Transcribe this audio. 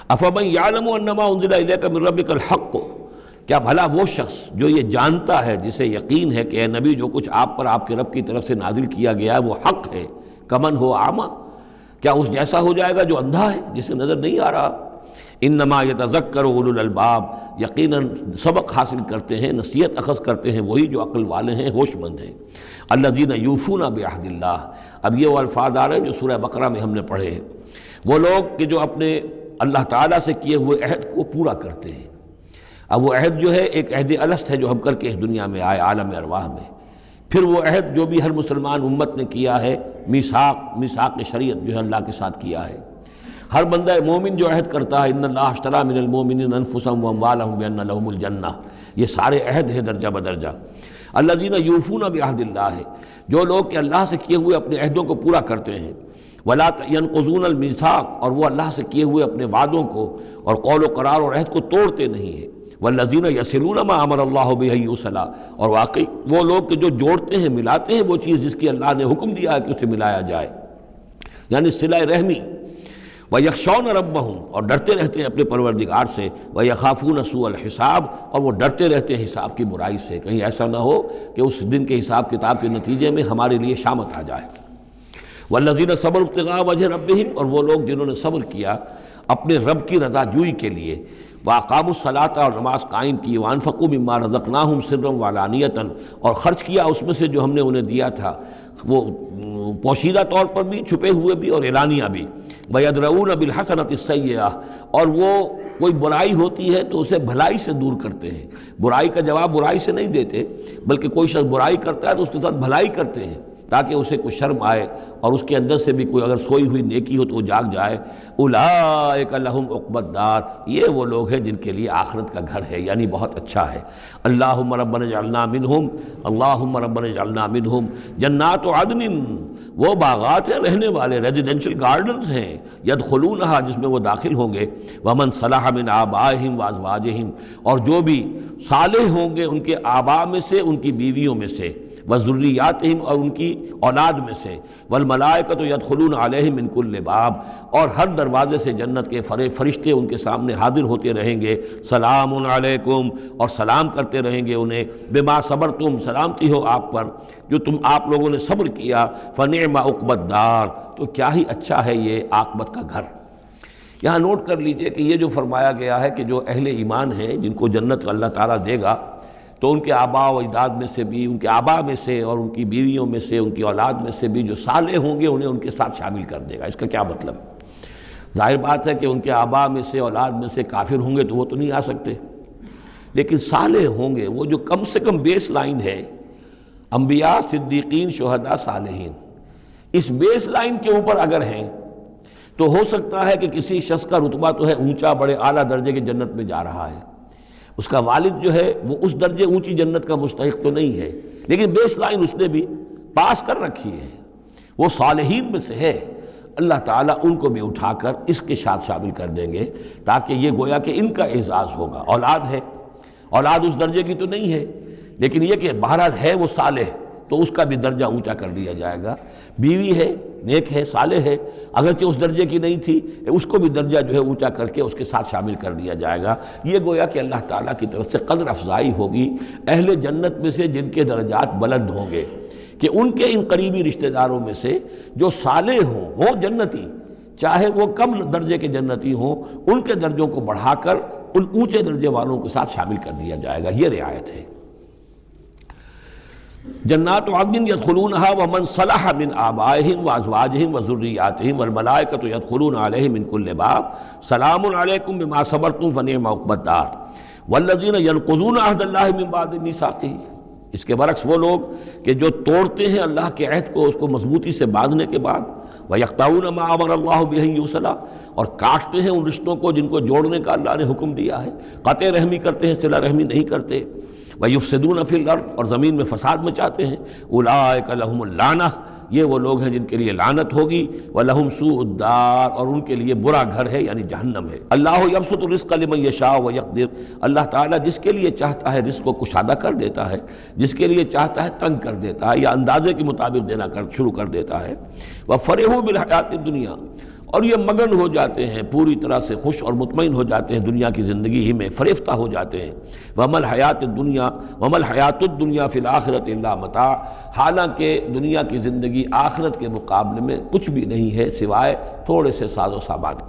افمن یعلم انما انزل الیک من ربک الحق، کیا بھلا وہ شخص جو یہ جانتا ہے، جسے یقین ہے کہ اے نبی جو کچھ آپ پر آپ کے رب کی طرف سے نازل کیا گیا ہے وہ حق ہے، کمن ہو اعمیٰ، کیا اس جیسا ہو جائے گا جو اندھا ہے، جسے نظر نہیں آ رہا؟ انما یتذکر اولو الالباب، یقیناً سبق حاصل کرتے ہیں، نصیحت اخذ کرتے ہیں وہی جو عقل والے ہیں، ہوش مند ہیں۔ الذین یوفون بعہد اللہ، اب یہ وہ الفاظ آ رہے ہیں جو سورہ بقرہ میں ہم نے پڑھے ہیں، وہ لوگ کہ جو اپنے اللہ تعالیٰ سے کیے ہوئے عہد کو پورا کرتے ہیں۔ اب وہ عہد جو ہے ایک عہد الست ہے جو ہم کر کے اس دنیا میں آئے عالم ارواح میں، پھر وہ عہد جو بھی ہر مسلمان امت نے کیا ہے، میثاق شریعت جو ہے اللہ کے ساتھ کیا ہے۔ ہر بندہ مومن جو عہد کرتا ہے، ان اللہ اشتری من المؤمنین انفسهم واموالهم بان لهم الجنہ، یہ سارے عہد ہیں درجہ بدرجہ۔ الذین یوفون بعہد اللہ، جو لوگ کہ اللہ سے کیے ہوئے اپنے عہدوں کو پورا کرتے ہیں، ولا ینقضون الميثاق، اور وہ اللہ سے کیے ہوئے اپنے وعدوں کو اور قول و قرار اور عہد کو توڑتے نہیں ہیں۔ والذین یصلون ما امر اللہ بہ ان یوصل، اور واقعی وہ لوگ کہ جو جوڑتے ہیں، ملاتے ہیں وہ چیز جس کی اللہ نے حکم دیا ہے کہ اسے ملایا جائے، یعنی صلہ رحمی۔ وَيَخْشَوْنَ رَبَّهُمْ، اور ڈرتے رہتے ہیں اپنے پروردگار سے۔ وَيَخَافُونَ سُوءَ الْحِسَابِ، اور وہ ڈرتے رہتے ہیں حساب کی برائی سے، کہیں ایسا نہ ہو کہ اس دن کے حساب کتاب کے نتیجے میں ہمارے لیے شامت آ جائے۔ وَالَّذِينَ صَبَرُوا ابْتِغَاءَ وَجْهِ رَبِّهِمْ، اور وہ لوگ جنہوں نے صبر کیا اپنے رب کی رضا جوئی کے لیے۔ وَأَقَامُوا الصَّلَاةَ، اور نماز قائم کی۔ وَأَنفَقُوا مِمَّا رَزَقْنَاهُمْ سِرًّا وَعَلَانِيَةً، اور خرچ کیا اس میں سے جو ہم نے انہیں دیا تھا، وہ پوشیدہ طور پر بھی، چھپے ہوئے بھی اور اعلانیہ بھی۔ وَيَدْرَؤُونَ بِالْحَسَنَةِ السَّيِّئَةَ، اور وہ کوئی برائی ہوتی ہے تو اسے بھلائی سے دور کرتے ہیں، برائی کا جواب برائی سے نہیں دیتے، بلکہ کوئی شخص برائی کرتا ہے تو اس کے ساتھ بھلائی کرتے ہیں تاکہ اسے کوئی شرم آئے اور اس کے اندر سے بھی کوئی اگر سوئی ہوئی نیکی ہو تو وہ جاگ جائے۔ اولئک لہم عقبی الدار، یہ وہ لوگ ہیں جن کے لیے آخرت کا گھر ہے، یعنی بہت اچھا ہے۔ اللہم ربنا اجعلنا منہم، اللہم ربنا اجعلنا منہم۔ جنات عدن، وہ باغات ہیں رہنے والے، ریزیڈینشل گارڈنز ہیں، یدخلونہا، جس میں وہ داخل ہوں گے۔ ومن صلح من آبائہم وازواجہم، اور جو بھی صالح ہوں گے ان کے آباء میں سے، ان کی بیویوں میں سے، وذریاتہم، اور ان کی اولاد میں سے۔ والملائکۃ یدخلون علیہم من کل باب، اور ہر دروازے سے جنت کے فرشتے ان کے سامنے حاضر ہوتے رہیں گے۔ سلام علیکم، اور سلام کرتے رہیں گے انہیں۔ بما صبرتم، سلامتی ہو آپ پر جو آپ لوگوں نے صبر کیا۔ فنعم عقبی الدار، تو کیا ہی اچھا ہے یہ عاقبت کا گھر۔ یہاں نوٹ کر لیجئے کہ یہ جو فرمایا گیا ہے کہ جو اہل ایمان ہیں جن کو جنت اللہ تعالیٰ دے گا، تو ان کے آباء و اجداد میں سے بھی، ان کے آباء میں سے اور ان کی بیویوں میں سے، ان کی اولاد میں سے بھی جو صالح ہوں گے انہیں ان کے ساتھ شامل کر دے گا۔ اس کا کیا مطلب؟ ظاہر بات ہے کہ ان کے آباء میں سے، اولاد میں سے کافر ہوں گے تو وہ تو نہیں آ سکتے، لیکن صالح ہوں گے، وہ جو کم سے کم بیس لائن ہے، انبیاء، صدیقین، شہداء، صالحین، اس بیس لائن کے اوپر اگر ہیں تو ہو سکتا ہے کہ کسی شخص کا رتبہ تو ہے اونچا، بڑے اعلیٰ درجے کی جنت میں جا رہا ہے، اس کا والد جو ہے وہ اس درجے اونچی جنت کا مستحق تو نہیں ہے، لیکن بیس لائن اس نے بھی پاس کر رکھی ہے، وہ صالحین میں سے ہے۔ اللہ تعالیٰ ان کو بھی اٹھا کر اس کے ساتھ شامل کر دیں گے، تاکہ یہ گویا کہ ان کا اعزاز ہوگا۔ اولاد ہے، اولاد اس درجے کی تو نہیں ہے، لیکن یہ کہ بہرحال ہے وہ صالح، تو اس کا بھی درجہ اونچا کر دیا جائے گا۔ بیوی ہے، نیک ہے، صالح ہے، اگرچہ اس درجے کی نہیں تھی، اس کو بھی درجہ جو ہے اونچا کر کے اس کے ساتھ شامل کر دیا جائے گا۔ یہ گویا کہ اللہ تعالیٰ کی طرف سے قدر افزائی ہوگی اہل جنت میں سے جن کے درجات بلند ہوں گے، کہ ان کے ان قریبی رشتہ داروں میں سے جو صالح ہوں جنتی، چاہے وہ کم درجے کے جنتی ہوں، ان کے درجوں کو بڑھا کر ان اونچے درجے والوں کے ساتھ شامل کر دیا جائے گا۔ یہ رعایت ہے۔ جنات عدن یدخلونہا ومن صلح من آبائہم وازواجہم وذریاتہم والملائکۃ یدخلون علیہم من کل باب سلام علیکم بما صبرتم فنعم عقبی الدار والذین ینقضون عہد اللہ من بعد میثاقہ۔ اس کے برعکس وہ لوگ کہ جو توڑتے ہیں اللہ کے عہد کو، اس کو مضبوطی سے باندھنے کے بعد، وَيَقْطَعُونَ مَا أَمَرَ اللَّهُ بِهِ أَن يُوصَلَ، اور کاٹتے ہیں ان رشتوں کو جن کو جوڑنے کا اللہ نے حکم دیا ہے، قطع رحمی کرتے ہیں، صلہ رحمی نہیں کرتے، وَيُفْسِدُونَ فِي الْأَرْضِ، اور زمین میں فساد مچاتے ہیں۔ أُولَٰئِكَ لَهُمُ اللعنة، یہ وہ لوگ ہیں جن کے لیے لعنت ہوگی، وَلَهُمْ سُوءُ الدَّارِ، اور ان کے لیے برا گھر ہے یعنی جہنم ہے۔ اللہ یبسط الرزق لمن یشاء ویقدر، اللہ تعالیٰ جس کے لیے چاہتا ہے رزق کو کشادہ کر دیتا ہے، جس کے لیے چاہتا ہے تنگ کر دیتا ہے یا اندازے کے مطابق دینا شروع کر دیتا ہے۔ وَفَرِحُوا بِالْحَیَاةِ الدُّنْیَا، اور یہ مگن ہو جاتے ہیں، پوری طرح سے خوش اور مطمئن ہو جاتے ہیں دنیا کی زندگی ہی میں، فریفتہ ہو جاتے ہیں۔ وَمَا الْحَيَاةُ الدُّنْيَا فِي الْآخِرَةِ إِلَّا مَتَاعٌ، حالانکہ دنیا کی زندگی آخرت کے مقابلے میں کچھ بھی نہیں ہے سوائے تھوڑے سے ساز و سامان کے۔